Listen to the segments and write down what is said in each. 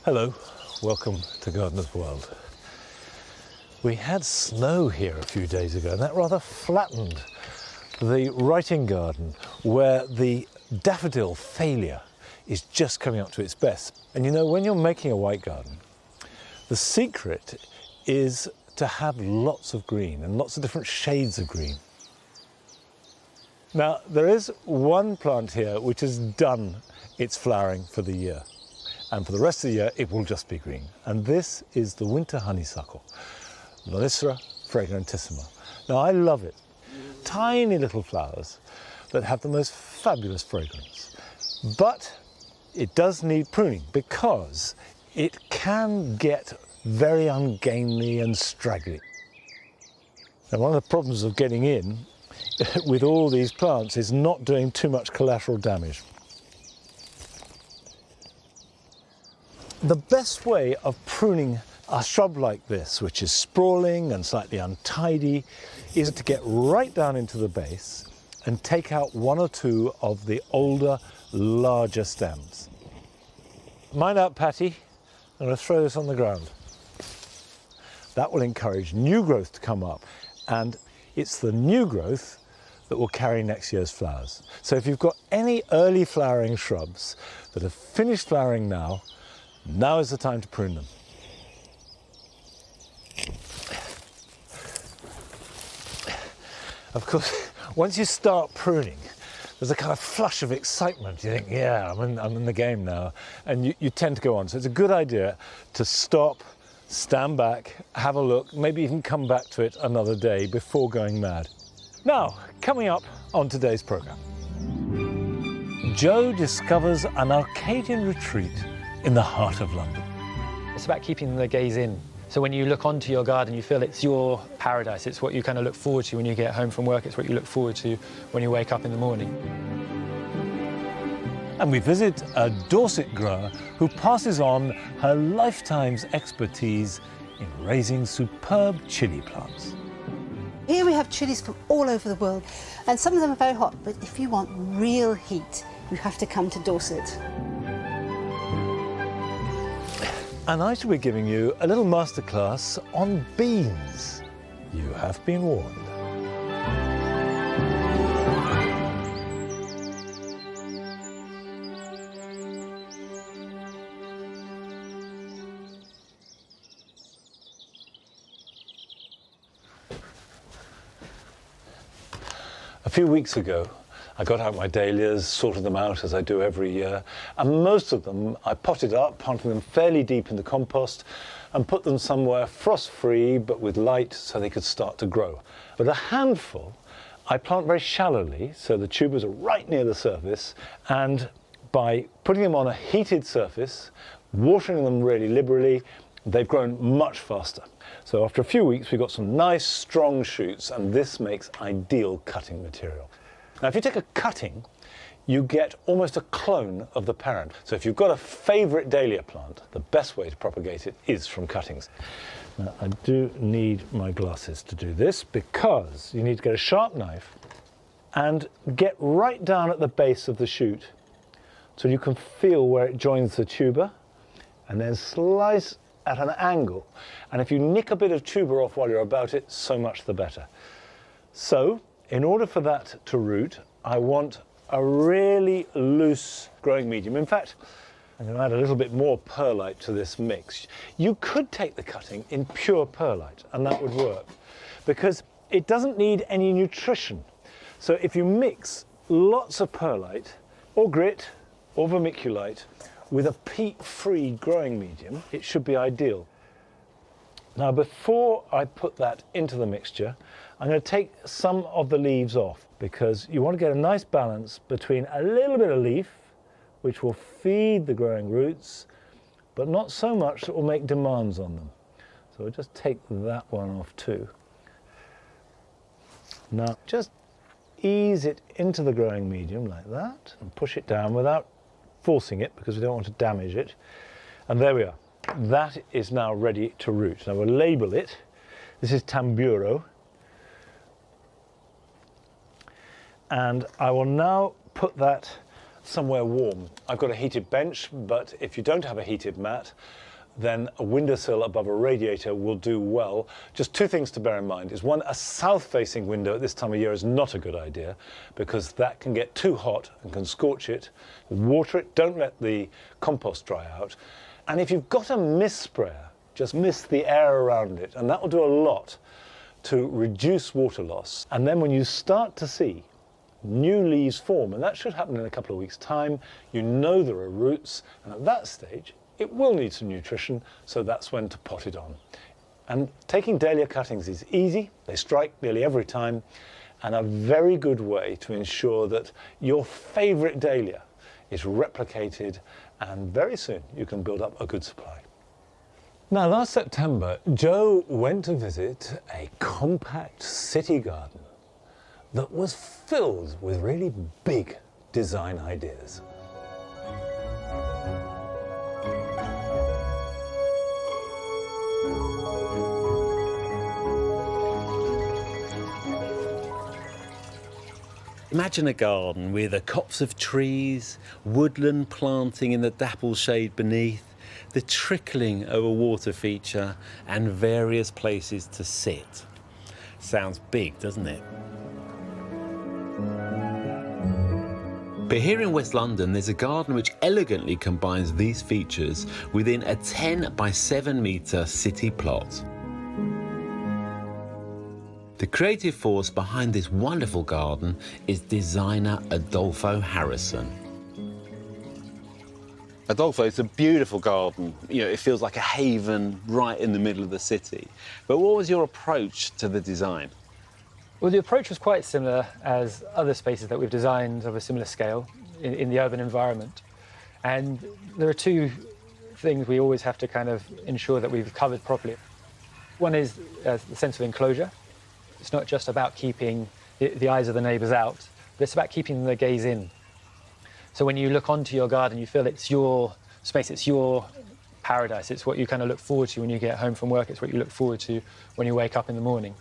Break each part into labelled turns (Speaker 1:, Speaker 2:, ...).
Speaker 1: Hello, welcome to Gardener's World. We had snow here a few days ago and that rather flattened the writing garden where the daffodil failure is just coming up to its best. And you know, when you're making a white garden, the secret is to have lots of green and lots of different shades of green. Now, there is one plant here which has done its flowering for the year. And for the rest of the year, it will just be green. And this is the winter honeysuckle, Lonicera fragrantissima. Now, I love it. Tiny little flowers that have the most fabulous fragrance. But it does need pruning because it can get very ungainly and straggly. Now, one of the problems of getting in with all these plants is not doing too much collateral damage. The best way of pruning a shrub like this, which is sprawling and slightly untidy, is to get right down into the base and take out one or two of the older, larger stems. Mind out, Patty. I'm going to throw this on the ground. That will encourage new growth to come up, and it's the new growth that will carry next year's flowers. So if you've got any early flowering shrubs that have finished flowering now is the time to prune them. Of course, once you start pruning, there's a kind of flush of excitement. You think, yeah, I'm in the game now. And you tend to go on. So it's a good idea to stop, stand back, have a look, maybe even come back to it another day before going mad. Now, coming up on today's programme, Joe discovers an Arcadian retreat in the heart of London.
Speaker 2: It's about keeping the gaze in. So when you look onto your garden, you feel it's your paradise. It's what you kind of look forward to when you get home from work. It's what you look forward to when you wake up in the morning.
Speaker 1: And we visit a Dorset grower who passes on her lifetime's expertise in raising superb chilli plants.
Speaker 3: Here we have chilies from all over the world, and some of them are very hot, but if you want real heat, you have to come to Dorset.
Speaker 1: And I shall be giving you a little masterclass on beans. You have been warned. A few weeks ago, I got out my dahlias, sorted them out as I do every year, and most of them I potted up, planted them fairly deep in the compost, and put them somewhere frost-free but with light so they could start to grow. But a handful I plant very shallowly, so the tubers are right near the surface, and by putting them on a heated surface, watering them really liberally, they've grown much faster. So after a few weeks, we've got some nice, strong shoots, and this makes ideal cutting material. Now, if you take a cutting, you get almost a clone of the parent. So if you've got a favourite dahlia plant, the best way to propagate it is from cuttings. Now, I do need my glasses to do this because you need to get a sharp knife and get right down at the base of the shoot so you can feel where it joins the tuber, and then slice at an angle. And if you nick a bit of tuber off while you're about it, so much the better. So, in order for that to root, I want a really loose growing medium. In fact, I'm going to add a little bit more perlite to this mix. You could take the cutting in pure perlite, and that would work, because it doesn't need any nutrition. So if you mix lots of perlite, or grit, or vermiculite, with a peat-free growing medium, it should be ideal. Now, before I put that into the mixture, I'm going to take some of the leaves off, because you want to get a nice balance between a little bit of leaf, which will feed the growing roots, but not so much that will make demands on them. So I'll just take that one off too. Now, just ease it into the growing medium like that, and push it down without forcing it, because we don't want to damage it. And there we are. That is now ready to root. Now we'll label it. This is Tamburo. And I will now put that somewhere warm. I've got a heated bench, but if you don't have a heated mat, then a windowsill above a radiator will do well. Just two things to bear in mind is one, a south-facing window at this time of year is not a good idea because that can get too hot and can scorch it. Water it, don't let the compost dry out. And if you've got a mist sprayer, just mist the air around it, and that will do a lot to reduce water loss. And then when you start to see new leaves form, and that should happen in a couple of weeks' time, you know there are roots, and at that stage, it will need some nutrition, so that's when to pot it on. And taking dahlia cuttings is easy, they strike nearly every time, and a very good way to ensure that your favourite dahlia is replicated, and very soon you can build up a good supply. Now, last September, Joe went to visit a compact city garden that was filled with really big design ideas.
Speaker 4: Imagine a garden with a copse of trees, woodland planting in the dapple shade beneath, the trickling of a water feature and various places to sit. Sounds big, doesn't it? But here in West London, there's a garden which elegantly combines these features within a 10 by 7 metre city plot. The creative force behind this wonderful garden is designer Adolfo Harrison. Adolfo, it's a beautiful garden. You know, it feels like a haven right in the middle of the city. But what was your approach to the design?
Speaker 2: Well, the approach was quite similar as other spaces that we've designed of a similar scale in the urban environment. And there are two things we always have to kind of ensure that we've covered properly. One is the sense of enclosure. It's not just about keeping the eyes of the neighbours out, but it's about keeping the gaze in. So when you look onto your garden, you feel it's your space, it's your paradise. It's what you kind of look forward to when you get home from work. It's what you look forward to when you wake up in the morning.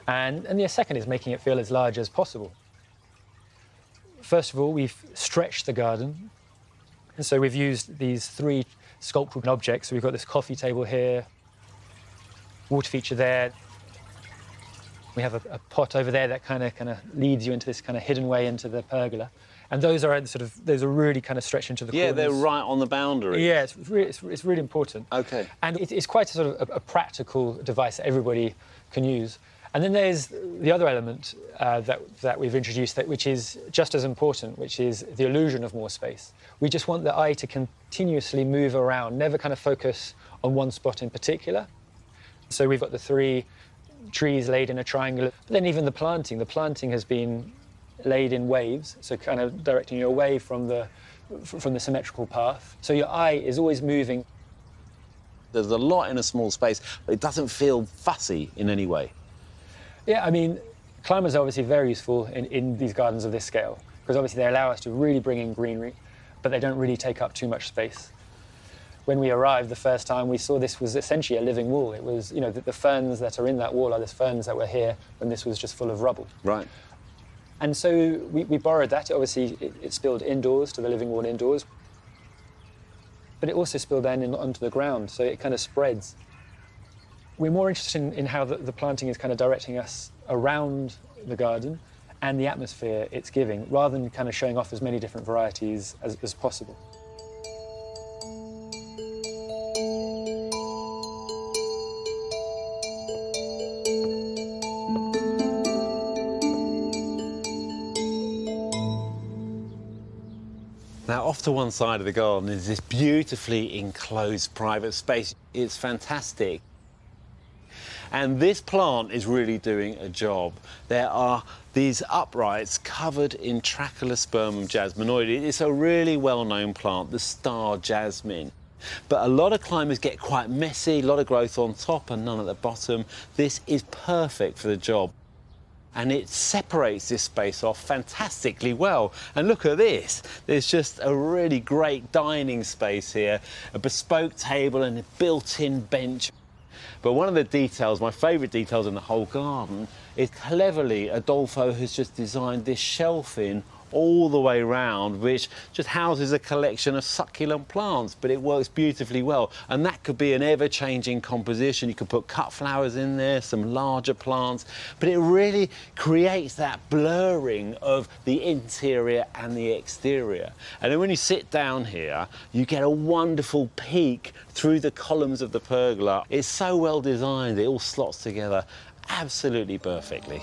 Speaker 2: And the second is making it feel as large as possible. First of all, we've stretched the garden. And so we've used these three sculptural objects. So we've got this coffee table here, water feature there. We have a pot over there that kind of leads you into this kind of hidden way into the pergola. And those are really kind of stretched into the corners.
Speaker 4: Yeah, they're right on the boundary.
Speaker 2: Yeah, it's really important.
Speaker 4: OK.
Speaker 2: And it's quite a sort of a practical device that everybody can use. And then there's the other element that we've introduced, which is just as important, which is the illusion of more space. We just want the eye to continuously move around, never kind of focus on one spot in particular. So we've got the three trees laid in a triangle. But then even the planting has been laid in waves, so kind of directing you away from the symmetrical path. So your eye is always moving.
Speaker 4: There's a lot in a small space, but it doesn't feel fussy in any way.
Speaker 2: Yeah, I mean, climbers are obviously very useful in these gardens of this scale, because obviously they allow us to really bring in greenery, but they don't really take up too much space. When we arrived the first time, we saw this was essentially a living wall. It was, you know, the ferns that are in that wall are the ferns that were here when this was just full of rubble.
Speaker 4: Right.
Speaker 2: And so we borrowed that. Obviously, it spilled indoors to the living wall indoors, but it also spilled then onto the ground, so it kind of spreads. We're more interested in how the planting is kind of directing us around the garden and the atmosphere it's giving, rather than kind of showing off as many different varieties as possible.
Speaker 4: Now, off to one side of the garden is this beautifully enclosed private space. It's fantastic. And this plant is really doing a job. There are these uprights covered in Trachelospermum jasminoide. It's a really well-known plant, the star jasmine. But a lot of climbers get quite messy, a lot of growth on top and none at the bottom. This is perfect for the job. And it separates this space off fantastically well. And look at this. There's just a really great dining space here, a bespoke table and a built-in bench. But one of the details, my favourite details in the whole garden, is cleverly Adolfo has just designed this shelving all the way round, which just houses a collection of succulent plants, but it works beautifully well. And that could be an ever-changing composition. You could put cut flowers in there, some larger plants, but it really creates that blurring of the interior and the exterior. And then when you sit down here, you get a wonderful peek through the columns of the pergola. It's so well designed, it all slots together absolutely perfectly.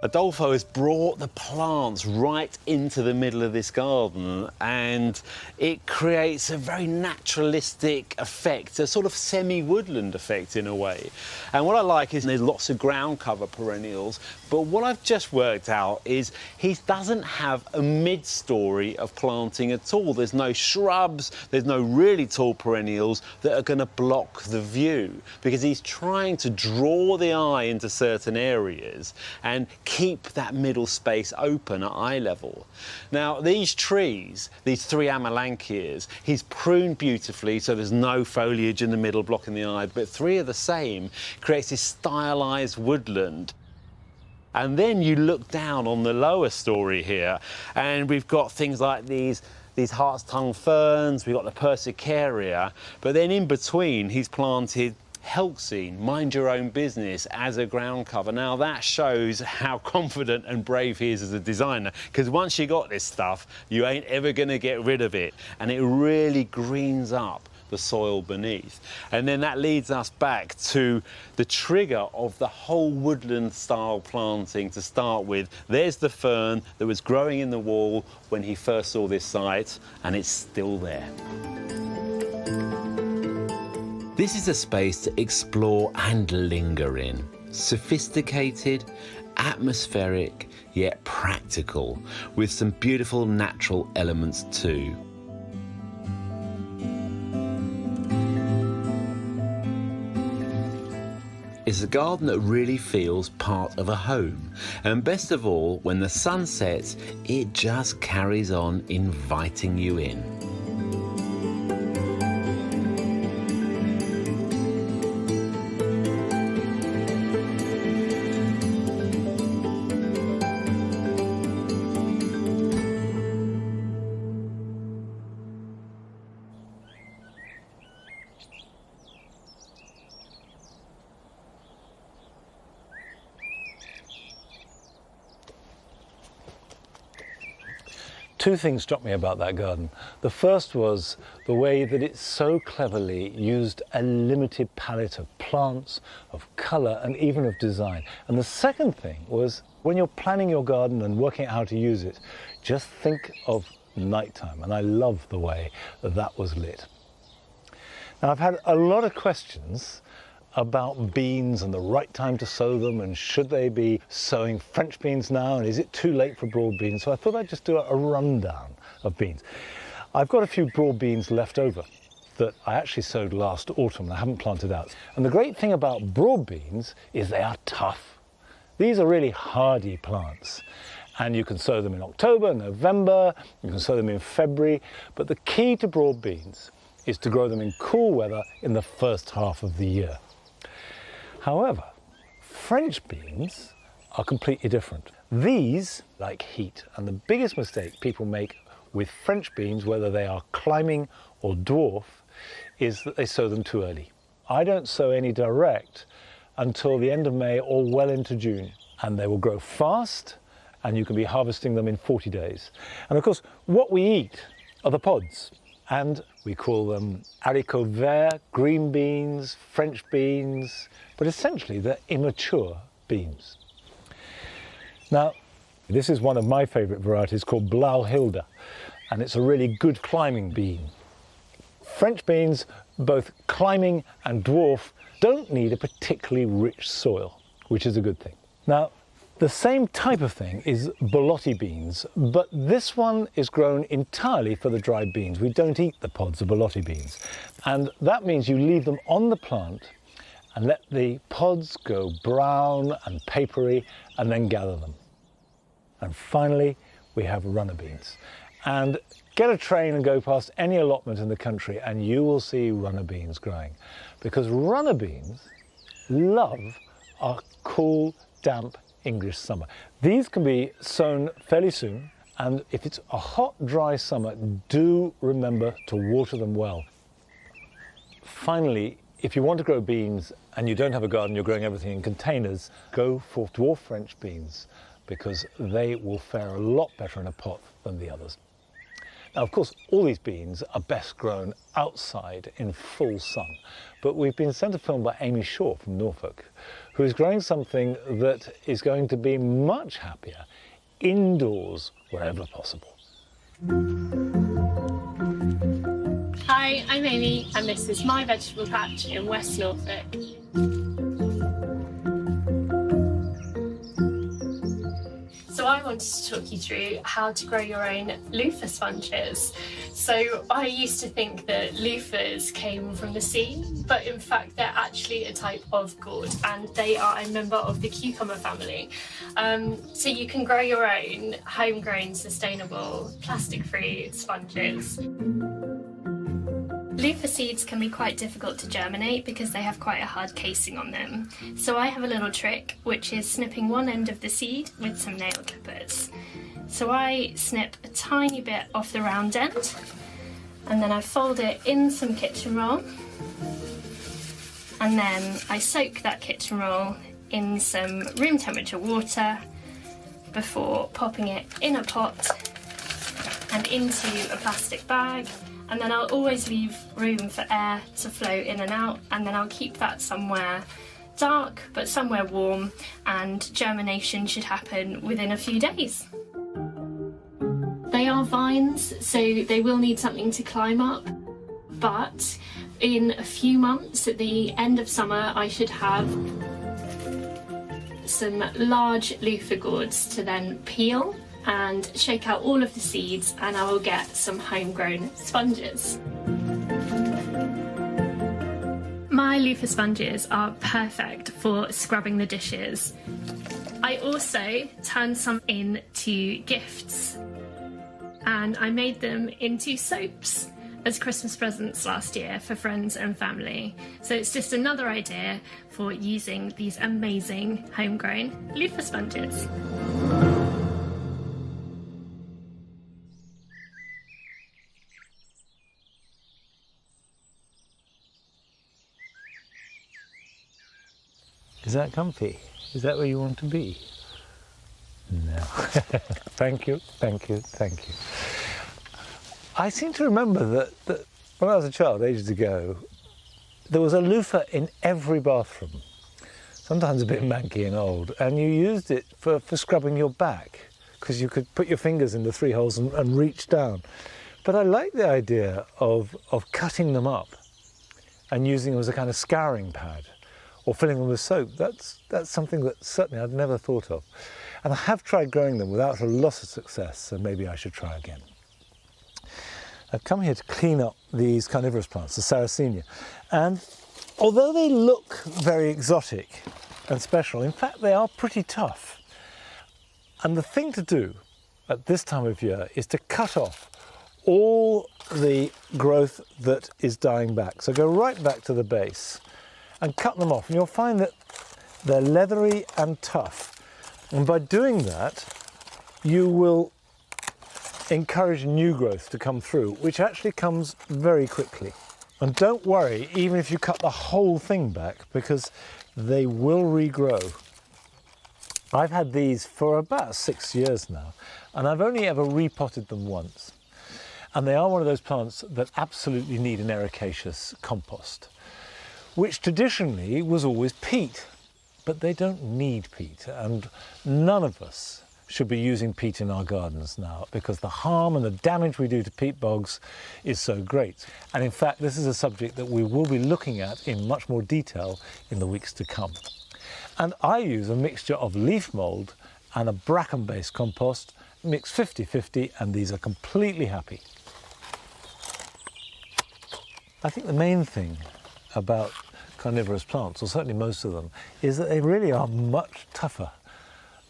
Speaker 4: Adolfo has brought the plants right into the middle of this garden, and it creates a very naturalistic effect, a sort of semi-woodland effect in a way. And what I like is there's lots of ground cover perennials, but what I've just worked out is he doesn't have a mid-story of planting at all. There's no shrubs, there's no really tall perennials that are going to block the view, because he's trying to draw the eye into certain areas and keep that middle space open at eye level. Now, these trees, these 3 amelanchias, he's pruned beautifully so there's no foliage in the middle blocking the eye, but 3 are the same, creates this stylized woodland. And then you look down on the lower story here, and we've got things like these hart's tongue ferns, we've got the persicaria, but then in between he's planted Helxine, mind your own business, as a ground cover. Now that shows how confident and brave he is as a designer, because once you got this stuff, you ain't ever going to get rid of it, and it really greens up the soil beneath. And then that leads us back to the trigger of the whole woodland style planting to start with. There's the fern that was growing in the wall when he first saw this site, and it's still there. This is a space to explore and linger in. Sophisticated, atmospheric, yet practical, with some beautiful natural elements too. It's a garden that really feels part of a home. And best of all, when the sun sets, it just carries on inviting you in.
Speaker 1: Two things struck me about that garden. The first was the way that it so cleverly used a limited palette of plants, of colour, and even of design. And the second thing was, when you're planning your garden and working out how to use it, just think of nighttime. And I love the way that that was lit. Now, I've had a lot of questions about beans and the right time to sow them, and should they be sowing French beans now, and is it too late for broad beans? So I thought I'd just do a rundown of beans. I've got a few broad beans left over that I actually sowed last autumn and I haven't planted out. And the great thing about broad beans is they are tough. These are really hardy plants, and you can sow them in October, November, you can sow them in February, but the key to broad beans is to grow them in cool weather in the first half of the year. However, French beans are completely different. These like heat, and the biggest mistake people make with French beans, whether they are climbing or dwarf, is that they sow them too early. I don't sow any direct until the end of May or well into June, and they will grow fast, and you can be harvesting them in 40 days. And of course, what we eat are the pods, and we call them haricots verts, green beans, French beans, but essentially they're immature beans. Now, this is one of my favourite varieties called Blauhilde, and it's a really good climbing bean. French beans, both climbing and dwarf, don't need a particularly rich soil, which is a good thing. Now, the same type of thing is borlotti beans, but this one is grown entirely for the dried beans. We don't eat the pods of borlotti beans. And that means you leave them on the plant and let the pods go brown and papery, and then gather them. And finally, we have runner beans. And Get a train and go past any allotment in the country and you will see runner beans growing, because runner beans love our cool, damp English summer. These can be sown fairly soon, and if it's a hot, dry summer, do remember to water them well. Finally, if you want to grow beans and you don't have a garden, you're growing everything in containers, go for dwarf French beans, because they will fare a lot better in a pot than the others. Now, of course, all these beans are best grown outside in full sun, but we've been sent a film by Amy Shaw from Norfolk, who is growing something that is going to be much happier indoors wherever possible.
Speaker 5: Hi, I'm Amy, and this is my vegetable patch in West Norfolk. So I wanted to talk you through how to grow your own loofah sponges. So I used to think that loofahs came from the sea, but in fact they're actually a type of gourd, and they are a member of the cucumber family. So you can grow your own homegrown, sustainable, plastic-free sponges. Loofah seeds can be quite difficult to germinate because they have quite a hard casing on them. So I have a little trick, which is snipping one end of the seed with some nail clippers. So I snip a tiny bit off the round end, and then I fold it in some kitchen roll, and then I soak that kitchen roll in some room temperature water before popping it in a pot and into a plastic bag. And then I'll always leave room for air to flow in and out, and then I'll keep that somewhere dark but somewhere warm, and germination should happen within a few days. They are vines, so they will need something to climb up, but in a few months, at the end of summer, I should have some large loofah gourds to then peel and shake out all of the seeds, and I will get some homegrown sponges. My loofah sponges are perfect for scrubbing the dishes. I also turned some into gifts, and I made them into soaps as Christmas presents last year for friends and family. So it's just another idea for using these amazing homegrown loofah sponges.
Speaker 1: Is that comfy? Is that where you want to be? No. Thank you, thank you, thank you. I seem to remember that when I was a child, ages ago, there was a loofah in every bathroom, sometimes a bit manky and old, and you used it for scrubbing your back, because you could put your fingers in the three holes and reach down. But I like the idea of cutting them up and using them as a kind of scouring pad, or filling them with soap. That's something that certainly I'd never thought of. And I have tried growing them without a lot of success, so maybe I should try again. I've come here to clean up these carnivorous plants, the Sarracenia. And although they look very exotic and special, in fact they are pretty tough. And the thing to do at this time of year is to cut off all the growth that is dying back. So go right back to the base and cut them off, and you'll find that they're leathery and tough. And by doing that, you will encourage new growth to come through, which actually comes very quickly. And don't worry, even if you cut the whole thing back, because they will regrow. I've had these for about 6 years now, and I've only ever repotted them once. And they are one of those plants that absolutely need an ericaceous compost, which traditionally was always peat, but they don't need peat, and none of us should be using peat in our gardens now, because the harm and the damage we do to peat bogs is so great. And in fact, this is a subject that we will be looking at in much more detail in the weeks to come. And I use a mixture of leaf mould and a bracken-based compost, mixed 50-50, and these are completely happy. I think the main thing about carnivorous plants, or certainly most of them, is that they really are much tougher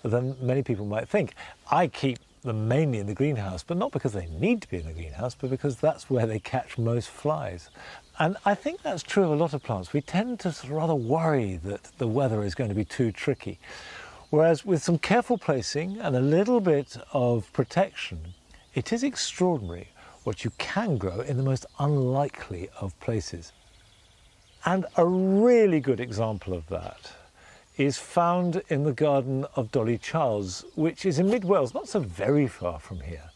Speaker 1: than many people might think. I keep them mainly in the greenhouse, but not because they need to be in the greenhouse, but because that's where they catch most flies. And I think that's true of a lot of plants. We tend to sort of rather worry that the weather is going to be too tricky. Whereas with some careful placing and a little bit of protection, it is extraordinary what you can grow in the most unlikely of places. And a really good example of that is found in the garden of Dolly Charles, which is in mid Wales, not so very far from here.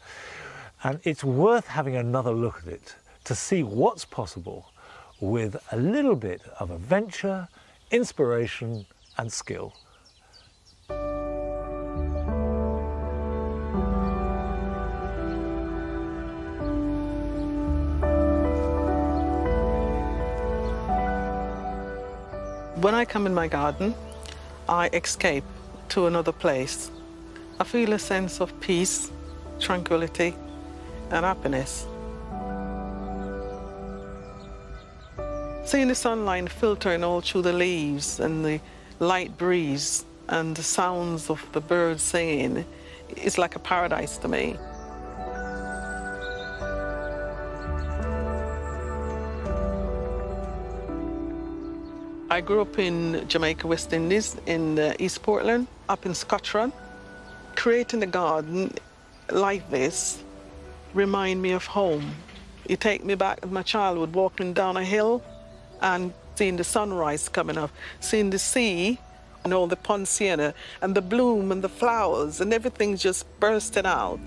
Speaker 1: And it's worth having another look at it to see what's possible with a little bit of adventure, inspiration and skill.
Speaker 6: When I come in my garden, I escape to another place. I feel a sense of peace, tranquility, and happiness. Seeing the sunlight filtering all through the leaves and the light breeze and the sounds of the birds singing is like a paradise to me. I grew up in Jamaica, West Indies, in East Portland, up in Scotland. Creating a garden like this remind me of home. You take me back to my childhood, walking down a hill and seeing the sunrise coming up, seeing the sea and all the ponciana and the bloom and the flowers and everything just bursting out.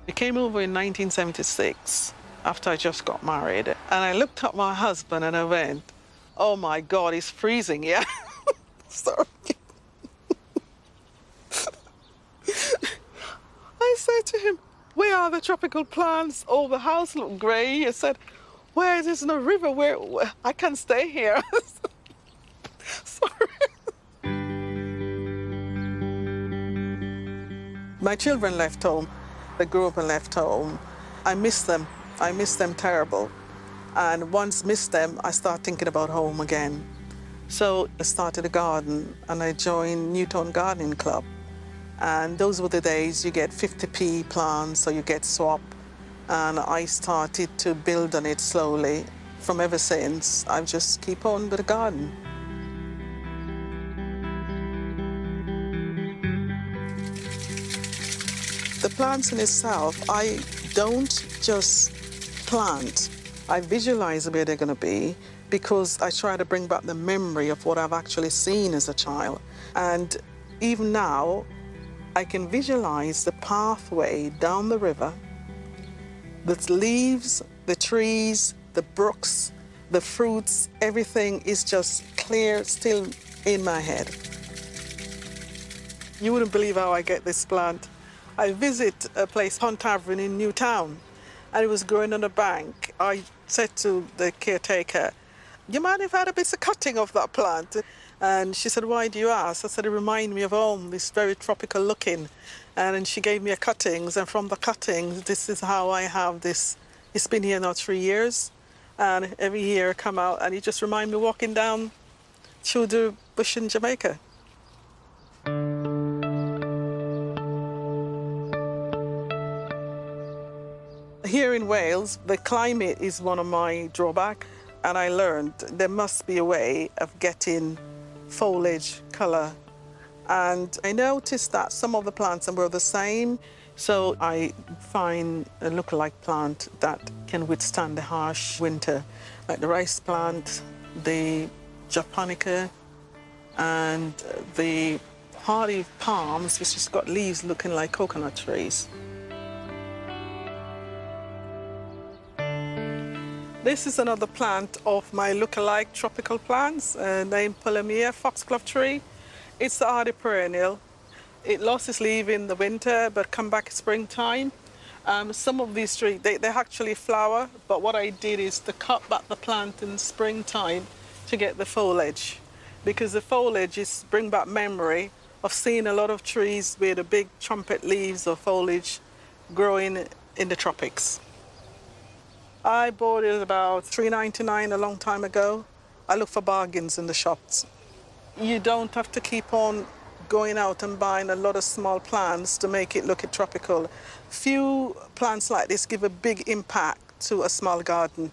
Speaker 6: I came over in 1976 after I just got married, and I looked at my husband and I went, oh my God, he's freezing, yeah? Sorry. I said to him, where are the tropical plants? Oh, the house looked grey. I said, where there's no river, where I can't stay here. Sorry. My children left home. They grew up and left home. I miss them. I miss them terrible. And once missed them, I start thinking about home again. So I started a garden and I joined Newtown Gardening Club. And those were the days you get 50p plants or you get swap. And I started to build on it slowly. From ever since, I just keep on with the garden. The plants in itself, I don't just plant. I visualize where they're going to be because I try to bring back the memory of what I've actually seen as a child. And even now, I can visualize the pathway down the river, the leaves, the trees, the brooks, the fruits, everything is just clear, still in my head. You wouldn't believe how I get this plant. I visit a place, Hunt Tavern in Newtown, and it was growing on a bank. I said to the caretaker, you mind if I had a bit of cutting of that plant? And she said, why do you ask? I said, it reminds me of home, it's very tropical looking. And then she gave me a cuttings, and from the cuttings, this is how I have this. It's been here now 3 years, and every year I come out, and it just reminds me walking down through the bush in Jamaica. Here in Wales, the climate is one of my drawbacks, and I learned there must be a way of getting foliage colour. And I noticed that some of the plants were the same, so I find a lookalike plant that can withstand the harsh winter, like the rice plant, the japonica, and the hardy palms, which has got leaves looking like coconut trees. This is another plant of my lookalike tropical plants, named Polymia foxglove tree. It's a hardy perennial. It lost its leaf in the winter, but come back springtime. Some of these trees, they actually flower, but what I did is to cut back the plant in springtime to get the foliage, because the foliage is bring back memory of seeing a lot of trees with the big trumpet leaves or foliage growing in the tropics. I bought it about $3.99 a long time ago. I look for bargains in the shops. You don't have to keep on going out and buying a lot of small plants to make it look tropical. Few plants like this give a big impact to a small garden.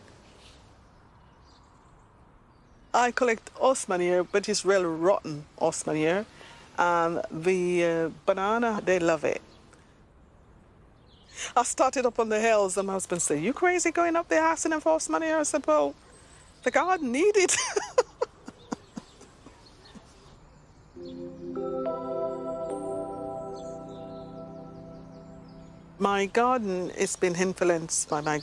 Speaker 6: I collect horse manure, but it's real rotten horse manure. And the banana, they love it. I started up on the hills, and my husband said, "You crazy going up there asking them for horse manure?" I said, "Well, the garden needs it." My garden has been influenced by my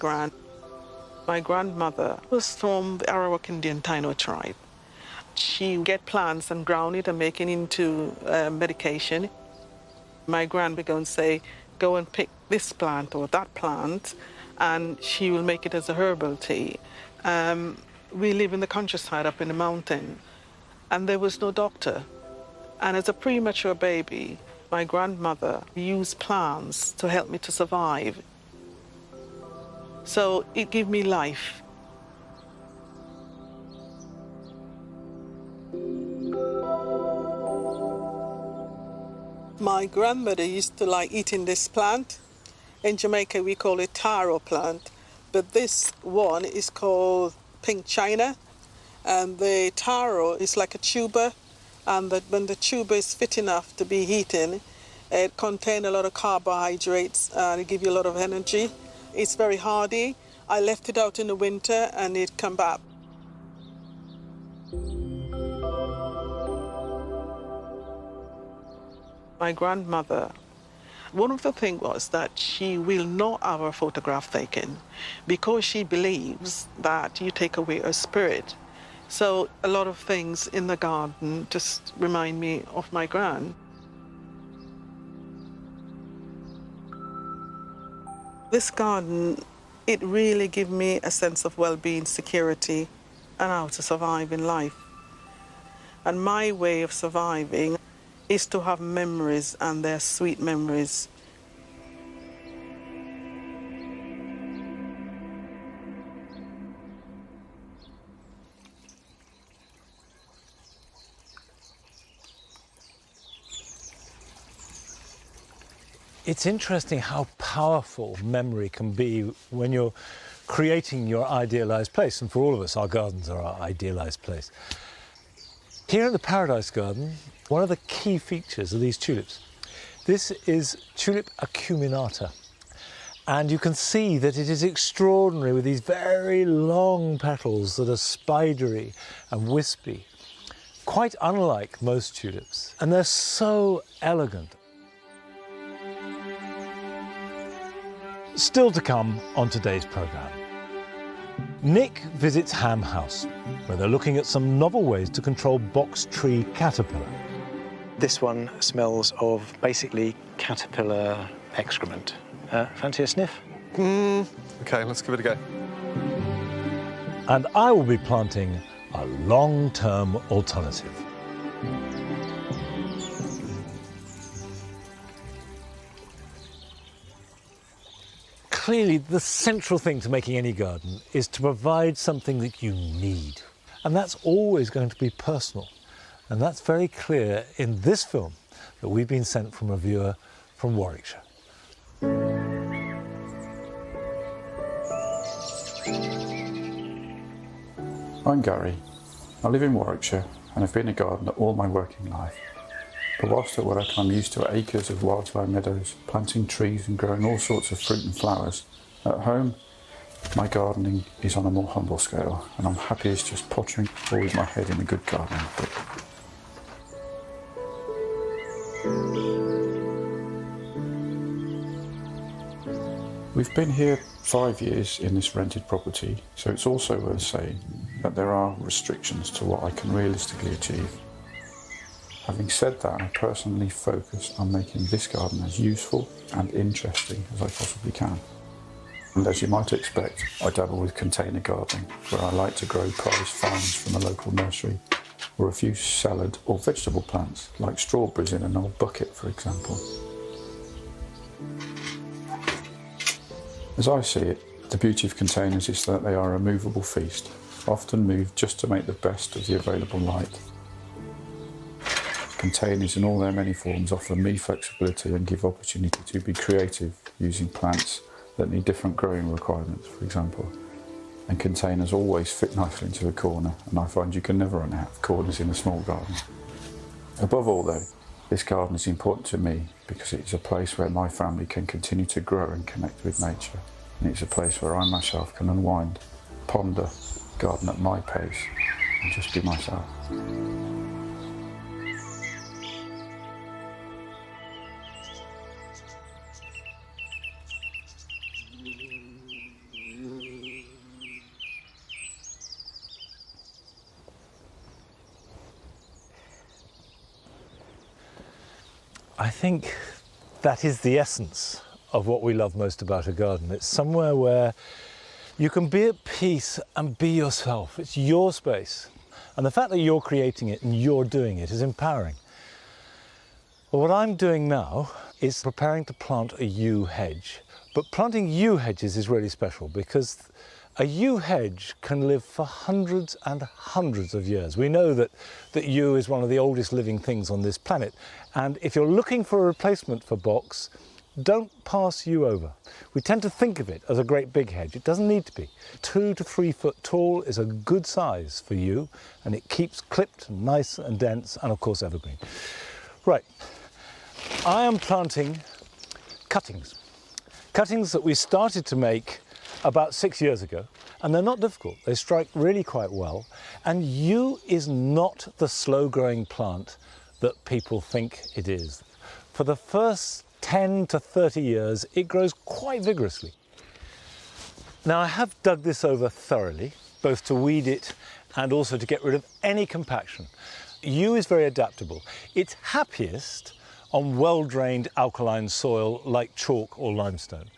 Speaker 6: My grandmother was from the Arawak Indian Taino tribe. She get plants and ground it and make it into medication. My grand would go and say, "Go and pick this plant or that plant," and she will make it as a herbal tea. We live in the countryside up in the mountain, and there was no doctor. And as a premature baby, my grandmother used plants to help me to survive. So it gave me life. My grandmother used to like eating this plant. In Jamaica, we call it taro plant, but this one is called pink china. And the taro is like a tuber, and when the tuber is fit enough to be eaten, it contains a lot of carbohydrates and it gives you a lot of energy. It's very hardy. I left it out in the winter and it come back. My grandmother, one of the things was that she will not have her photograph taken because she believes that you take away her spirit. So a lot of things in the garden just remind me of my gran. This garden, it really gives me a sense of well-being, security, and how to survive in life. And my way of surviving is to have memories, and they're sweet memories.
Speaker 1: It's interesting how powerful memory can be when you're creating your idealised place. And for all of us, our gardens are our idealised place. Here in the Paradise Garden, one of the key features are these tulips. This is Tulip acuminata. And you can see that it is extraordinary with these very long petals that are spidery and wispy, quite unlike most tulips. And they're so elegant. Still to come on today's programme. Nick visits Ham House, where they're looking at some novel ways to control box tree caterpillar.
Speaker 7: This one smells of basically caterpillar excrement. Fancy a sniff?
Speaker 8: OK, let's give it a go.
Speaker 1: And I will be planting a long-term alternative. Clearly, the central thing to making any garden is to provide something that you need. And that's always going to be personal. And that's very clear in this film that we've been sent from a viewer from Warwickshire.
Speaker 9: I'm Gary. I live in Warwickshire and I've been a gardener all my working life. But whilst at work I'm used to acres of wildflower meadows, planting trees and growing all sorts of fruit and flowers. At home, my gardening is on a more humble scale, and I'm happiest just pottering or with my head in a good gardening book. We've been here 5 years in this rented property, so it's also worth saying that there are restrictions to what I can realistically achieve. Having said that, I personally focus on making this garden as useful and interesting as I possibly can. And as you might expect, I dabble with container gardening, where I like to grow prize finds from a local nursery, or a few salad or vegetable plants, like strawberries in an old bucket, for example. As I see it, the beauty of containers is that they are a movable feast, often moved just to make the best of the available light. Containers in all their many forms offer me flexibility and give opportunity to be creative using plants that need different growing requirements, for example. And containers always fit nicely into a corner, and I find you can never run out of corners in a small garden. Above all though, this garden is important to me because it is a place where my family can continue to grow and connect with nature. And it's a place where I myself can unwind, ponder, garden at my pace, and just be myself.
Speaker 1: I think that is the essence of what we love most about a garden. It's somewhere where you can be at peace and be yourself. It's your space. And the fact that you're creating it and you're doing it is empowering. Well, what I'm doing now is preparing to plant a yew hedge. But planting yew hedges is really special because a yew hedge can live for hundreds and hundreds of years. We know that yew is one of the oldest living things on this planet. And if you're looking for a replacement for box, don't pass yew over. We tend to think of it as a great big hedge. It doesn't need to be. 2 to 3 foot tall is a good size for yew, and it keeps clipped and nice and dense, and of course evergreen. Right, I am planting cuttings. Cuttings that we started to make about 6 years ago, and they're not difficult. They strike really quite well. And yew is not the slow-growing plant that people think it is. For the first 10 to 30 years, it grows quite vigorously. Now, I have dug this over thoroughly, both to weed it and also to get rid of any compaction. Yew is very adaptable. It's happiest on well-drained alkaline soil like chalk or limestone.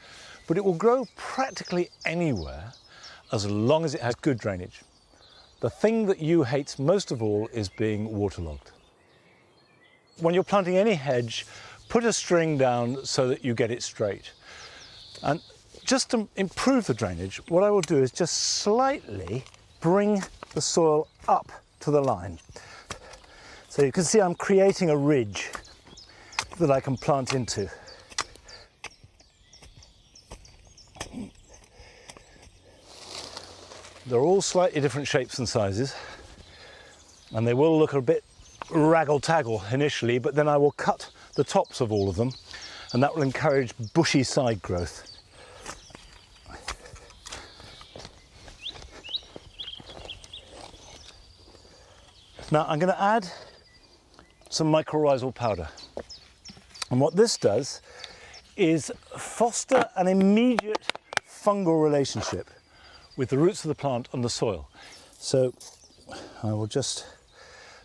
Speaker 1: But it will grow practically anywhere as long as it has good drainage. The thing that yew hates most of all is being waterlogged. When you're planting any hedge, put a string down so that you get it straight. And just to improve the drainage, what I will do is just slightly bring the soil up to the line. So you can see I'm creating a ridge that I can plant into. They're all slightly different shapes and sizes, and they will look a bit raggle-taggle initially, but then I will cut the tops of all of them, and that will encourage bushy side growth. Now I'm going to add some mycorrhizal powder, and what this does is foster an immediate fungal relationship with the roots of the plant and the soil. So I will just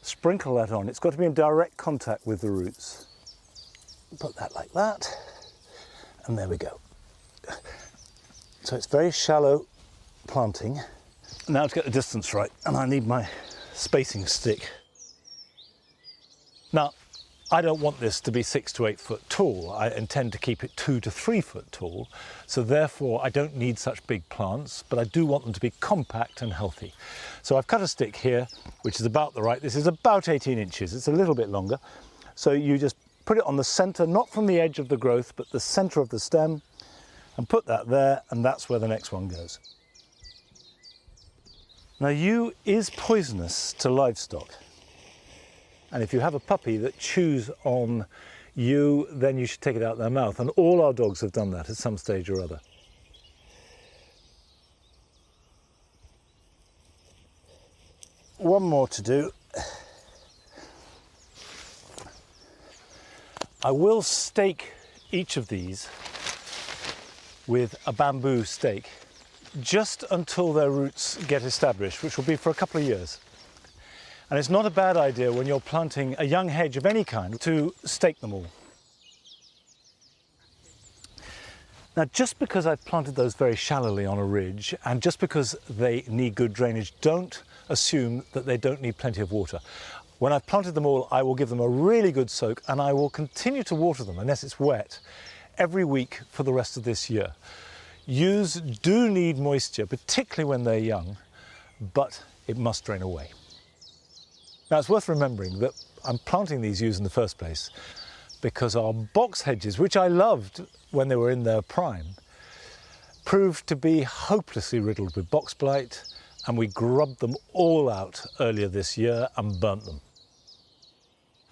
Speaker 1: sprinkle that on. It's got to be in direct contact with the roots. Put that like that, and there we go. So it's very shallow planting. Now to get the distance right, and I need my spacing stick. Now, I don't want this to be 6 to 8 foot tall. I intend to keep it 2 to 3 foot tall. So therefore I don't need such big plants, but I do want them to be compact and healthy. So I've cut a stick here, which is about the right. This is about 18 inches. It's a little bit longer. So you just put it on the center, not from the edge of the growth, but the center of the stem, and put that there, and that's where the next one goes. Now, yew is poisonous to livestock. And if you have a puppy that chews on yew, then you should take it out of their mouth. And all our dogs have done that at some stage or other. One more to do. I will stake each of these with a bamboo stake just until their roots get established, which will be for a couple of years. And it's not a bad idea when you're planting a young hedge of any kind to stake them all. Now, just because I've planted those very shallowly on a ridge, and just because they need good drainage, don't assume that they don't need plenty of water. When I've planted them all, I will give them a really good soak, and I will continue to water them, unless it's wet, every week for the rest of this year. Yews do need moisture, particularly when they're young, but it must drain away. Now, it's worth remembering that I'm planting these yews in the first place because our box hedges, which I loved when they were in their prime, proved to be hopelessly riddled with box blight, and we grubbed them all out earlier this year and burnt them.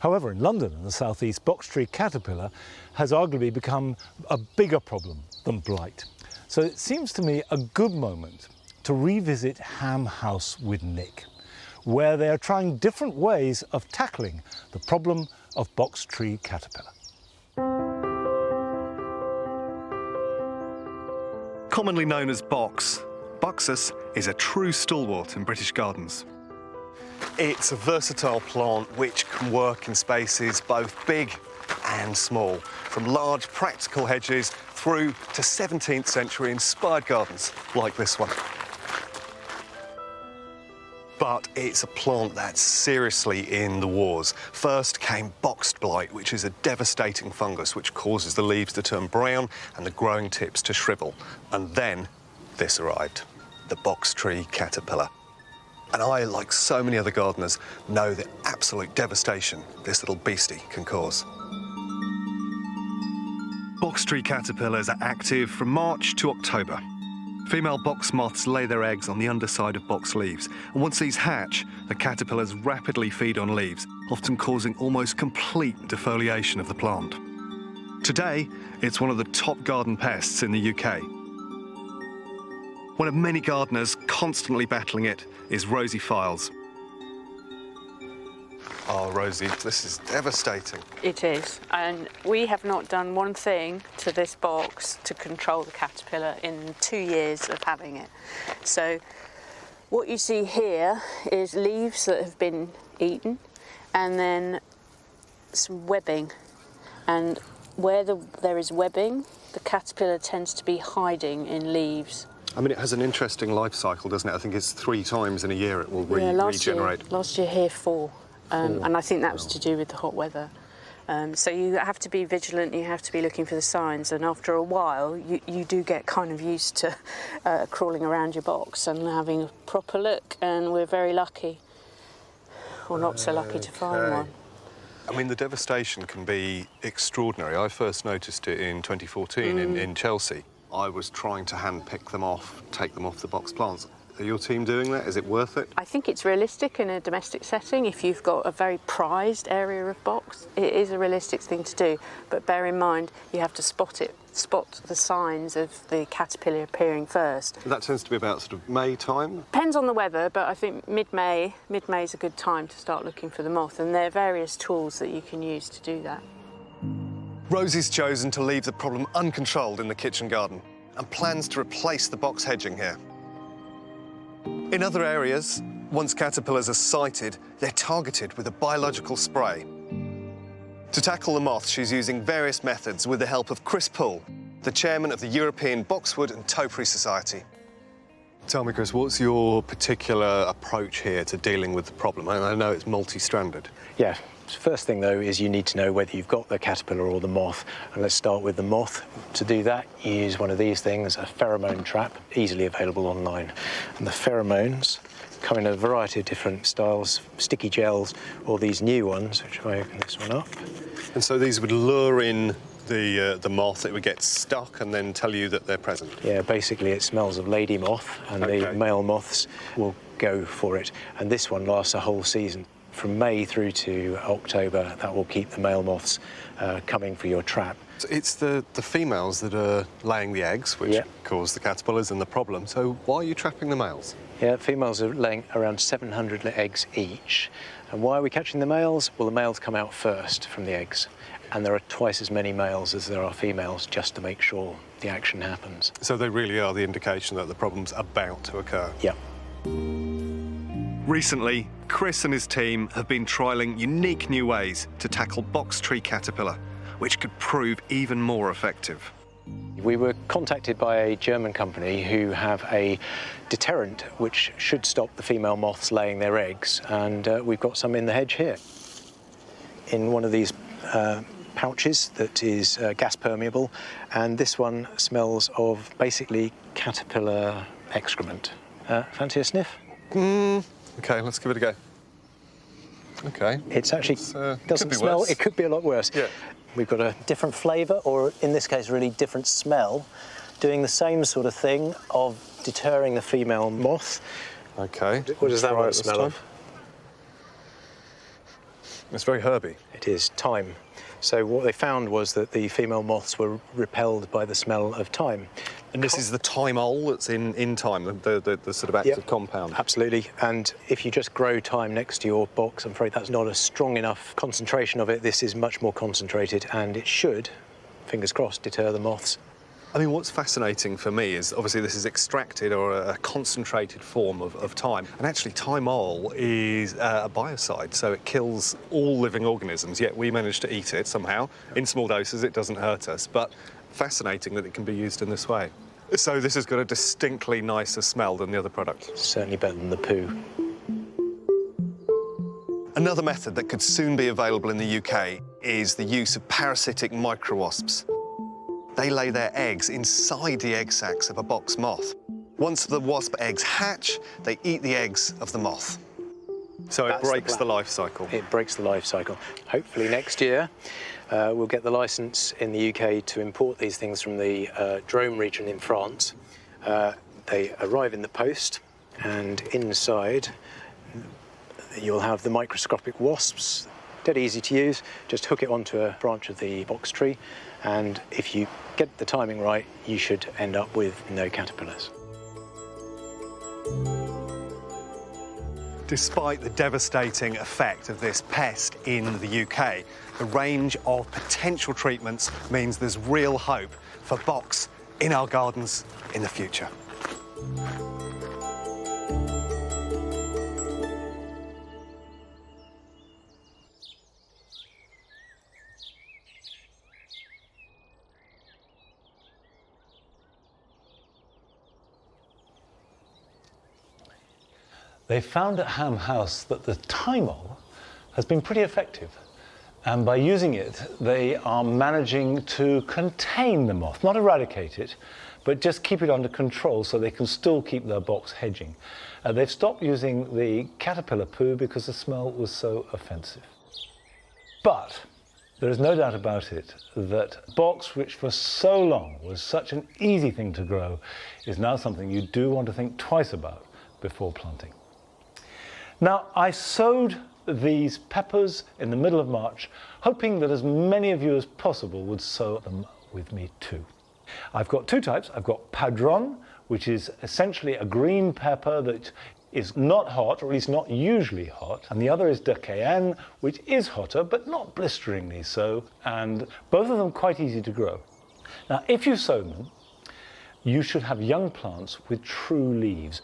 Speaker 1: However, in London and the southeast, box tree caterpillar has arguably become a bigger problem than blight. So it seems to me a good moment to revisit Ham House with Nick, where they are trying different ways of tackling the problem of box tree caterpillar.
Speaker 8: Commonly known as box, Buxus is a true stalwart in British gardens. It's a versatile plant which can work in spaces both big and small, from large practical hedges through to 17th century inspired gardens like this one. But it's a plant that's seriously in the wars. First came box blight, which is a devastating fungus which causes the leaves to turn brown and the growing tips to shrivel. And then this arrived, the box tree caterpillar. And I, like so many other gardeners, know the absolute devastation this little beastie can cause. Box tree caterpillars are active from March to October. Female box moths lay their eggs on the underside of box leaves, and once these hatch, the caterpillars rapidly feed on leaves, often causing almost complete defoliation of the plant. Today, it's one of the top garden pests in the UK. One of many gardeners constantly battling it is Rosie Files. Oh, Rosie, this is devastating.
Speaker 10: It is, and we have not done one thing to this box to control the caterpillar in 2 years of having it. So what you see here is leaves that have been eaten and then some webbing. And where there is webbing, the caterpillar tends to be hiding in leaves.
Speaker 8: I mean, it has an interesting life cycle, doesn't it? I think it's 3 times in a year it will regenerate.
Speaker 10: Last year here 4. And I think that was to do with the hot weather. So you have to be vigilant, you have to be looking for the signs, and after a while you do get kind of used to crawling around your box and having a proper look, and we're very lucky, or not so lucky, to find one.
Speaker 8: I mean, the devastation can be extraordinary. I first noticed it in 2014 in Chelsea. I was trying to hand-pick them off, take them off the box plants. Are your team doing that? Is it worth it?
Speaker 10: I think it's realistic in a domestic setting. If you've got a very prized area of box, it is a realistic thing to do. But bear in mind, you have to spot the signs of the caterpillar appearing first.
Speaker 8: That tends to be about sort of May time?
Speaker 10: Depends on the weather, but I think mid-May is a good time to start looking for the moth, and there are various tools that you can use to do that.
Speaker 8: Rosie's chosen to leave the problem uncontrolled in the kitchen garden and plans to replace the box hedging here. In other areas, once caterpillars are sighted, they're targeted with a biological spray. To tackle the moth, she's using various methods with the help of Chris Poole, the chairman of the European Boxwood and Topiary Society. Tell me, Chris, what's your particular approach here to dealing with the problem? I know it's multi-stranded.
Speaker 7: Yeah. First thing, though, is you need to know whether you've got the caterpillar or the moth. And let's start with the moth. To do that, you use one of these things, a pheromone trap, easily available online. And the pheromones come in a variety of different styles, sticky gels, or these new ones, which if I open this one up.
Speaker 8: And so these would lure in the moth, it would get stuck and then tell you that they're present?
Speaker 7: Yeah, basically it smells of lady moth, and the male moths will go for it. And this one lasts a whole season. From May through to October, that will keep the male moths coming for your trap.
Speaker 8: So it's the females that are laying the eggs, which cause the caterpillars and the problem. So why are you trapping the males?
Speaker 7: Yeah, females are laying around 700 eggs each. And why are we catching the males? Well, the males come out first from the eggs. And there are twice as many males as there are females, just to make sure the action happens.
Speaker 8: So they really are the indication that the problem's about to occur?
Speaker 7: Yeah.
Speaker 8: Recently, Chris and his team have been trialling unique new ways to tackle box tree caterpillar, which could prove even more effective.
Speaker 7: We were contacted by a German company who have a deterrent which should stop the female moths laying their eggs, and we've got some in the hedge here. In one of these pouches that is gas permeable, and this one smells of basically caterpillar excrement. Fancy a sniff?
Speaker 8: OK, let's give it a go. OK.
Speaker 7: It's actually doesn't
Speaker 8: could be
Speaker 7: smell.
Speaker 8: worse.
Speaker 7: It could be a lot worse.
Speaker 8: Yeah.
Speaker 7: We've got a different flavour, or in this case, really different smell, doing the same sort of thing of deterring the female moth.
Speaker 8: OK.
Speaker 7: What does that
Speaker 8: Try
Speaker 7: one
Speaker 8: it this
Speaker 7: smell
Speaker 8: time.
Speaker 7: of?
Speaker 8: It's very herby.
Speaker 7: It is thyme. So what they found was that the female moths were repelled by the smell of thyme.
Speaker 8: And this is the thymol that's in thyme, the sort of active compound.
Speaker 7: Absolutely. And if you just grow thyme next to your box, I'm afraid that's not a strong enough concentration of it. This is much more concentrated, and it should, fingers crossed, deter the moths.
Speaker 8: I mean, what's fascinating for me is obviously this is extracted or a concentrated form of thyme. And actually, thymol is a biocide, so it kills all living organisms, yet we manage to eat it somehow. In small doses, it doesn't hurt us. But fascinating that it can be used in this way. So this has got a distinctly nicer smell than the other product.
Speaker 7: Certainly better than the poo.
Speaker 8: Another method that could soon be available in the UK is the use of parasitic microwasps. They lay their eggs inside the egg sacs of a box moth. Once the wasp eggs hatch, they eat the eggs of the moth. So it breaks the life cycle.
Speaker 7: It breaks the life cycle. Hopefully next year we'll get the licence in the UK to import these things from the Drôme region in France. They arrive in the post, and inside you'll have the microscopic wasps. Dead easy to use. Just hook it onto a branch of the box tree, and if you get the timing right, you should end up with no caterpillars.
Speaker 8: Despite the devastating effect of this pest in the UK, the range of potential treatments means there's real hope for box in our gardens in the future.
Speaker 1: They found at Ham House that the thymol has been pretty effective. And by using it, they are managing to contain the moth, not eradicate it, but just keep it under control so they can still keep their box hedging. They've stopped using the caterpillar poo because the smell was so offensive. But there is no doubt about it that box, which for so long was such an easy thing to grow, is now something you do want to think twice about before planting. Now, I sowed these peppers in the middle of March, hoping that as many of you as possible would sow them with me too. I've got two types. I've got padron, which is essentially a green pepper that is not hot, or at least not usually hot, and the other is de Cayenne, which is hotter, but not blisteringly so, and both of them quite easy to grow. Now, if you sow them, you should have young plants with true leaves.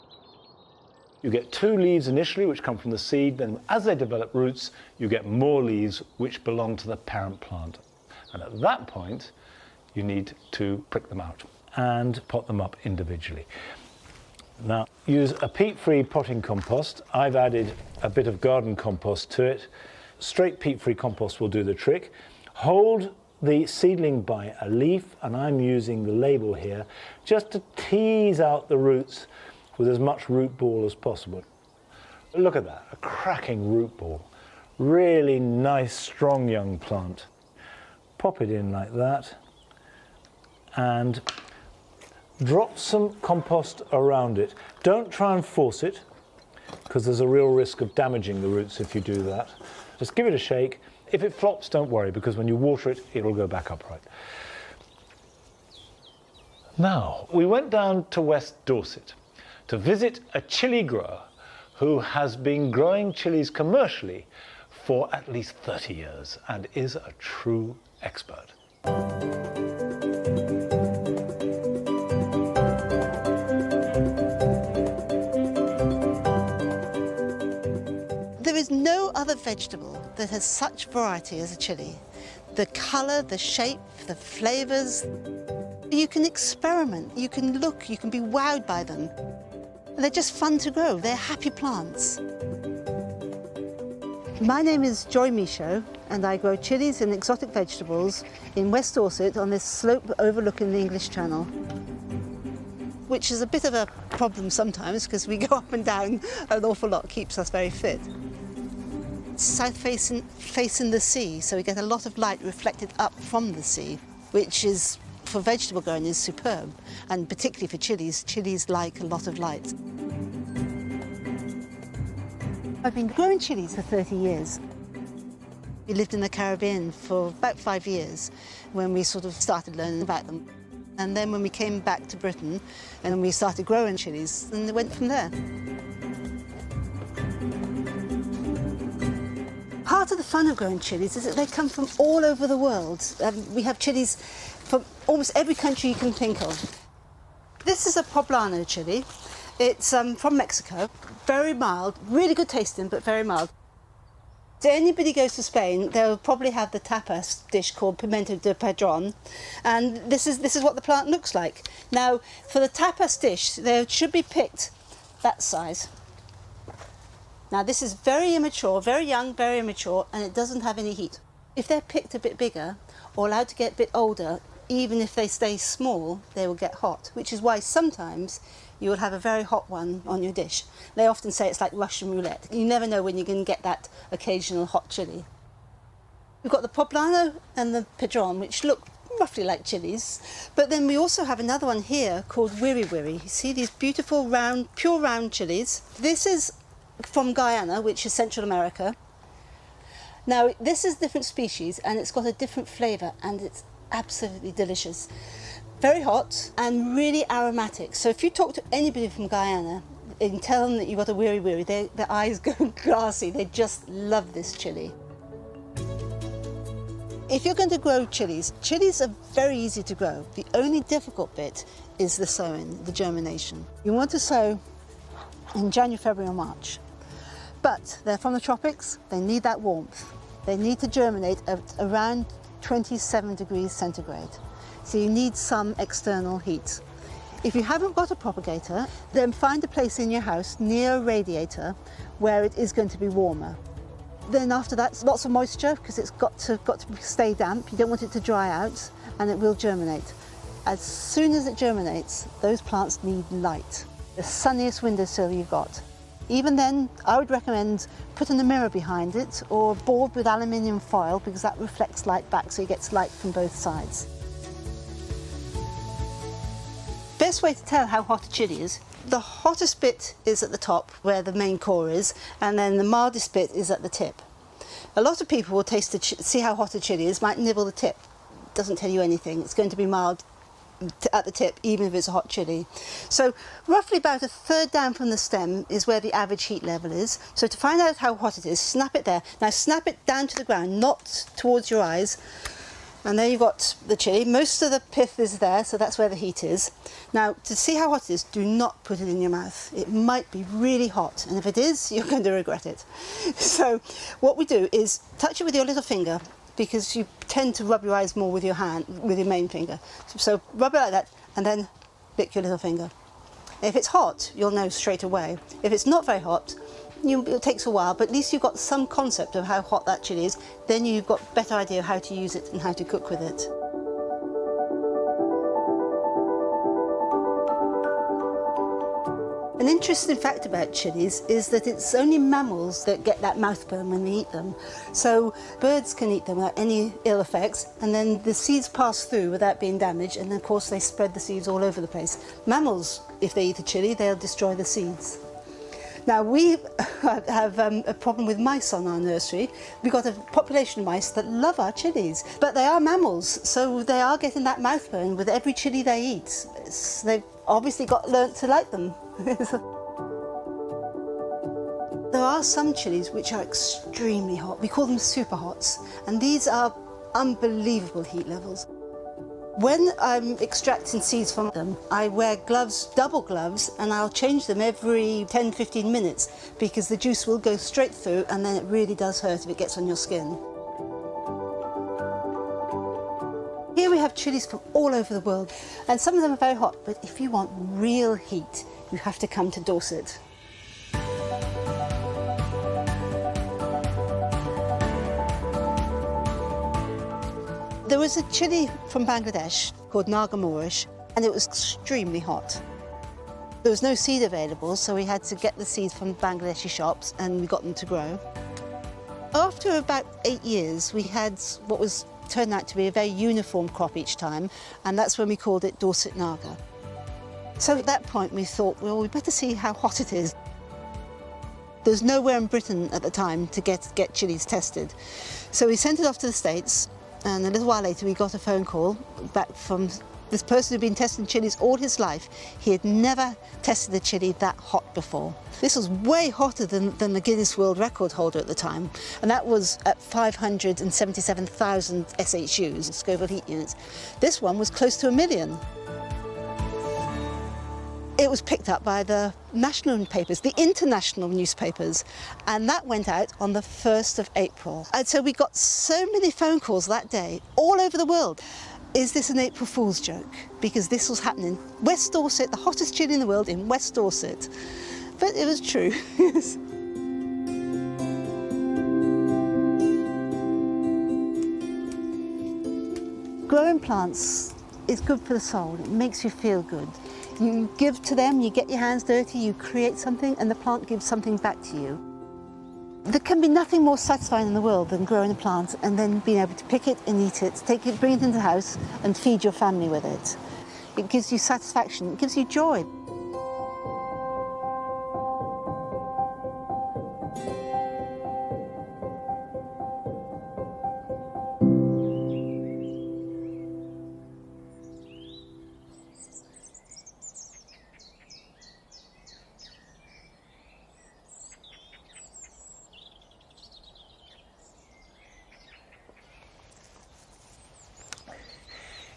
Speaker 1: You get 2 leaves initially, which come from the seed, then as they develop roots, you get more leaves which belong to the parent plant. And at that point, you need to prick them out and pot them up individually. Now, use a peat-free potting compost. I've added a bit of garden compost to it. Straight peat-free compost will do the trick. Hold the seedling by a leaf, and I'm using the label here just to tease out the roots with as much root ball as possible. Look at that, a cracking root ball. Really nice, strong young plant. Pop it in like that and drop some compost around it. Don't try and force it, because there's a real risk of damaging the roots if you do that. Just give it a shake. If it flops, don't worry, because when you water it, it'll go back upright. Now, we went down to West Dorset to visit a chilli grower who has been growing chilies commercially for at least 30 years and is a true expert.
Speaker 3: There is no other vegetable that has such variety as a chilli. The colour, the shape, the flavours. You can experiment, you can look, you can be wowed by them. They're just fun to grow, they're happy plants. My name is Joy Michaud, and I grow chilies and exotic vegetables in West Dorset on this slope overlooking the English Channel, which is a bit of a problem sometimes because we go up and down an awful lot, keeps us very fit. south facing the sea, so we get a lot of light reflected up from the sea, which is, for vegetable growing, is superb, and particularly for chilies. Chilies like a lot of light. I've been growing chilies for 30 years. We lived in the Caribbean for about 5 years when we sort of started learning about them. And then when we came back to Britain and we started growing chilies, and it went from there. Part of the fun of growing chilies is that they come from all over the world. We have chilies from almost every country you can think of. This is a poblano chili. It's from Mexico. Very mild, really good tasting, but very mild. If anybody goes to Spain, they'll probably have the tapas dish called pimiento de padrón, and this is what the plant looks like. Now, for the tapas dish, they should be picked that size. Now, this is very immature, very young, very immature, and it doesn't have any heat. If they're picked a bit bigger or allowed to get a bit older, even if they stay small, they will get hot, which is why sometimes you will have a very hot one on your dish. They often say it's like Russian roulette. You never know when you're going to get that occasional hot chili. We've got the poblano and the padrón, which look roughly like chilies, but then we also have another one here called wiri wiri. You see these beautiful round, pure round chilies. This is from Guyana, which is Central America. Now, this is a different species and it's got a different flavour and it's absolutely delicious. Very hot and really aromatic. So if you talk to anybody from Guyana and tell them that you've got a wiri wiri, their eyes go glassy. They just love this chili. If you're going to grow chilies are very easy to grow. The only difficult bit is the sowing, the germination. You want to sow in January, February or March. But they're from the tropics, they need that warmth. They need to germinate at around 27 degrees centigrade. So you need some external heat. If you haven't got a propagator, then find a place in your house near a radiator where it is going to be warmer. Then after that, lots of moisture because it's got to stay damp. You don't want it to dry out and it will germinate. As soon as it germinates, those plants need light. The sunniest windowsill you've got. Even then, I would recommend putting a mirror behind it or a board with aluminium foil because that reflects light back so it gets light from both sides. Best way to tell how hot a chili is, the hottest bit is at the top where the main core is, and then the mildest bit is at the tip. A lot of people will taste see how hot a chili is, might nibble the tip. Doesn't tell you anything. It's going to be mild at the tip, even if it's a hot chili. So roughly about a third down from the stem is where the average heat level is. So to find out how hot it is, snap it there. Now snap it down to the ground, not towards your eyes. And there you've got the chili. Most of the pith is there, so that's where the heat is. Now, to see how hot it is, do not put it in your mouth. It might be really hot, and if it is, you're going to regret it. So what we do is touch it with your little finger, because you tend to rub your eyes more with your hand, with your main finger. So rub it like that, and then lick your little finger. If it's hot, you'll know straight away. If it's not very hot, it takes a while, but at least you've got some concept of how hot that chili is. Then you've got a better idea of how to use it and how to cook with it. An interesting fact about chilies is that it's only mammals that get that mouth burn when they eat them. So birds can eat them without any ill effects, and then the seeds pass through without being damaged, and then of course they spread the seeds all over the place. Mammals, if they eat a chili, they'll destroy the seeds. Now, we have a problem with mice on our nursery. We've got a population of mice that love our chilies, but they are mammals, so they are getting that mouth burn with every chili they eat. They've obviously learnt to like them. There are some chilies which are extremely hot. We call them super hots, and these are unbelievable heat levels. When I'm extracting seeds from them, I wear gloves, double gloves, and I'll change them every 10-15 minutes because the juice will go straight through, and then it really does hurt if it gets on your skin. Here we have chilies from all over the world, and some of them are very hot, but if you want real heat, you have to come to Dorset. There was a chili from Bangladesh called Naga Moorish, and it was extremely hot. There was no seed available, so we had to get the seeds from Bangladeshi shops, and we got them to grow. After about 8 years, we had what was turned out to be a very uniform crop each time, and that's when we called it Dorset Naga. So at that point we thought, well, we better see how hot it is. There was nowhere in Britain at the time to get chilies tested. So we sent it off to the States, and a little while later we got a phone call back from this person who'd been testing chilies all his life. He had never tested a chili that hot before. This was way hotter than the Guinness World Record holder at the time, and that was at 577,000 SHUs, Scoville heat units. This one was close to 1 million. It was picked up by the national newspapers, the international newspapers, and that went out on the 1st of April. And so we got so many phone calls that day, all over the world. Is this an April Fool's joke? Because this was happening. West Dorset, the hottest chili in the world, in West Dorset. But it was true. Growing plants is good for the soul. It makes you feel good. You give to them, you get your hands dirty, you create something, and the plant gives something back to you. There can be nothing more satisfying in the world than growing a plant and then being able to pick it and eat it, take it, bring it into the house and feed your family with it. It gives you satisfaction, it gives you joy.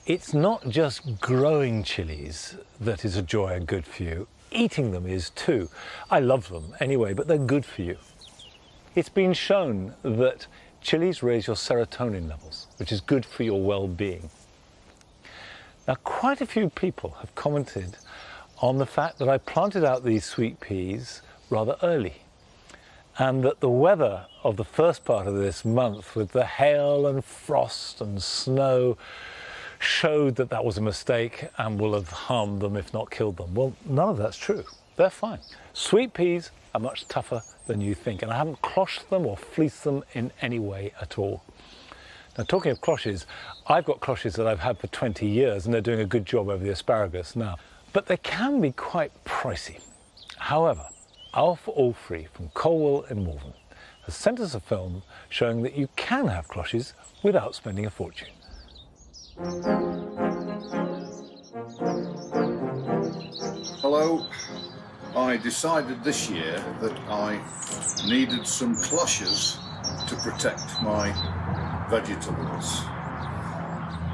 Speaker 1: It's not just growing chilies that is a joy and good for you. Eating them is too. I love them anyway, but they're good for you. It's been shown that chilies raise your serotonin levels, which is good for your well-being. Now, quite a few people have commented on the fact that I planted out these sweet peas rather early, and that the weather of the first part of this month, with the hail and frost and snow, showed that that was a mistake and will have harmed them, if not killed them. Well, none of that's true. They're fine. Sweet peas are much tougher than you think, and I haven't closhed them or fleeced them in any way at all. Now, talking of cloches, I've got cloches that I've had for 20 years, and they're doing a good job over the asparagus now. But they can be quite pricey. However, Our for All Free from Colwell in Malvern has sent us a film showing that you can have cloches without spending a fortune.
Speaker 11: Hello. I decided this year that I needed some cloches to protect my vegetables.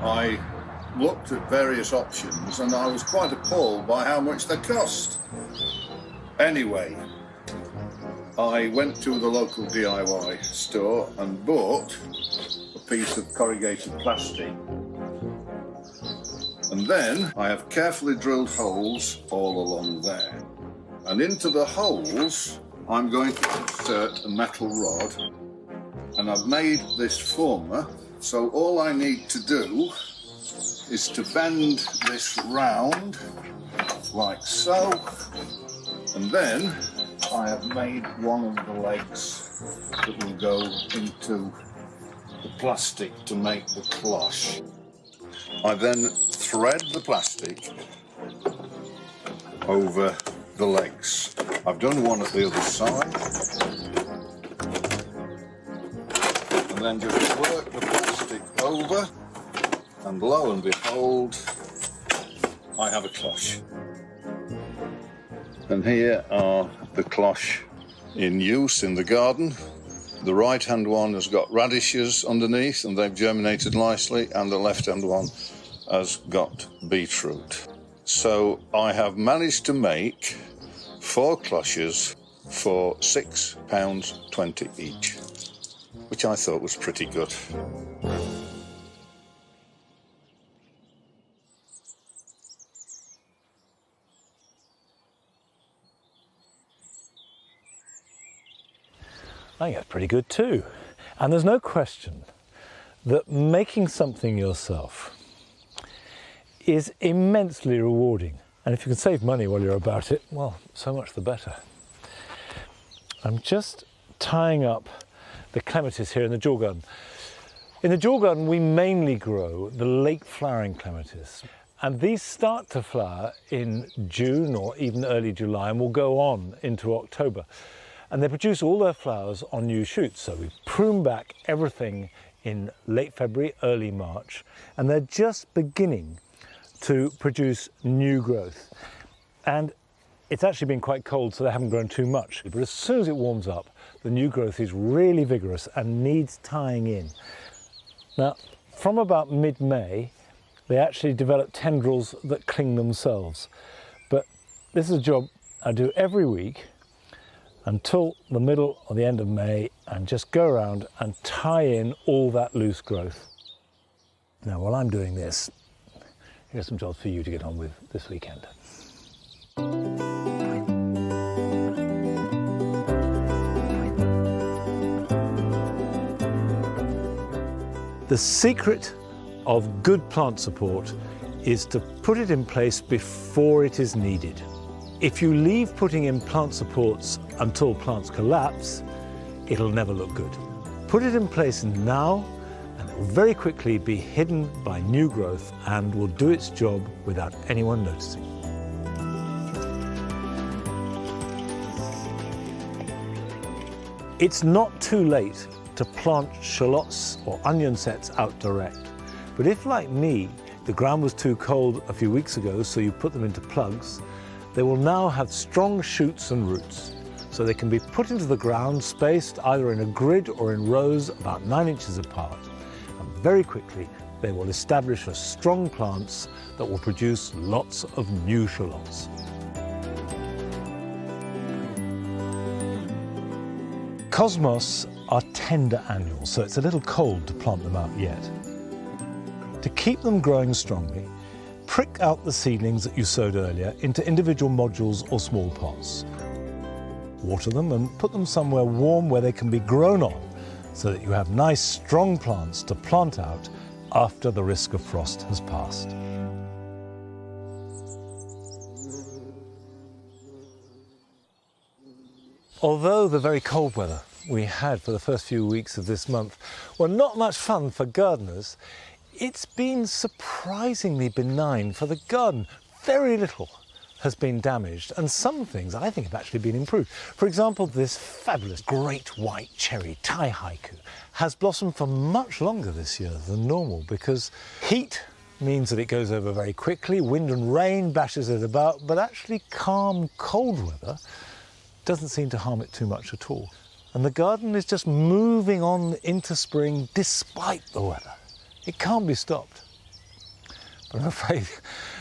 Speaker 11: I looked at various options and I was quite appalled by how much they cost. Anyway, I went to the local DIY store and bought a piece of corrugated plastic. And then I have carefully drilled holes all along there. And into the holes, I'm going to insert a metal rod. And I've made this former, so all I need to do is to bend this round, like so. And then I have made one of the legs that will go into the plastic to make the cloche. I then thread the plastic over the legs. I've done one at the other side. And then just work the plastic over, and lo and behold, I have a cloche. And here are the cloche in use in the garden. The right-hand one has got radishes underneath and they've germinated nicely, and the left-hand one has got beetroot. So I have managed to make 4 cloches for £6.20 each, which I thought was pretty good.
Speaker 1: I think that's pretty good too. And there's no question that making something yourself is immensely rewarding. And if you can save money while you're about it, well, so much the better. I'm just tying up the clematis here in the Jewel Garden. In the Jewel Garden, we mainly grow the late flowering clematis. And these start to flower in June or even early July and will go on into October. And they produce all their flowers on new shoots. So we prune back everything in late February, early March, and they're just beginning to produce new growth. And it's actually been quite cold, so they haven't grown too much. But as soon as it warms up, the new growth is really vigorous and needs tying in. Now, from about mid-May, they actually develop tendrils that cling themselves. But this is a job I do every week until the middle or the end of May, and just go around and tie in all that loose growth. Now, while I'm doing this, here's some jobs for you to get on with this weekend. The secret of good plant support is to put it in place before it is needed. If you leave putting in plant supports until plants collapse, it'll never look good. Put it in place now, and it will very quickly be hidden by new growth and will do its job without anyone noticing. It's not too late to plant shallots or onion sets out direct. But if, like me, the ground was too cold a few weeks ago, so you put them into plugs, they will now have strong shoots and roots. So they can be put into the ground, spaced either in a grid or in rows about 9 inches apart. And very quickly, they will establish as strong plants that will produce lots of new shallots. Cosmos are tender annuals, so it's a little cold to plant them out yet. To keep them growing strongly, prick out the seedlings that you sowed earlier into individual modules or small pots. Water them and put them somewhere warm where they can be grown on, so that you have nice, strong plants to plant out after the risk of frost has passed. Although the very cold weather we had for the first few weeks of this month were not much fun for gardeners, it's been surprisingly benign for the garden. Very little has been damaged, and some things I think have actually been improved. For example, this fabulous great white cherry, Tai Haiku, has blossomed for much longer this year than normal because heat means that it goes over very quickly, wind and rain bashes it about, but actually calm, cold weather doesn't seem to harm it too much at all. And the garden is just moving on into spring despite the weather. It can't be stopped. But I'm afraid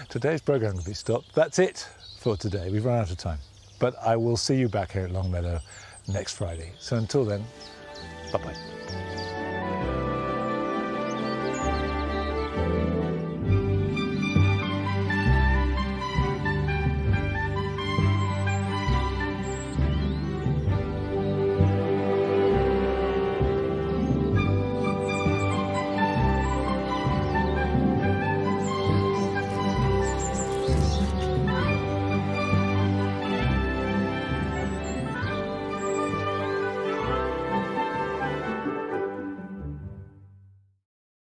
Speaker 1: today's programme will be stopped. That's it for today. We've run out of time. But I will see you back here at Longmeadow next Friday. So until then, bye-bye.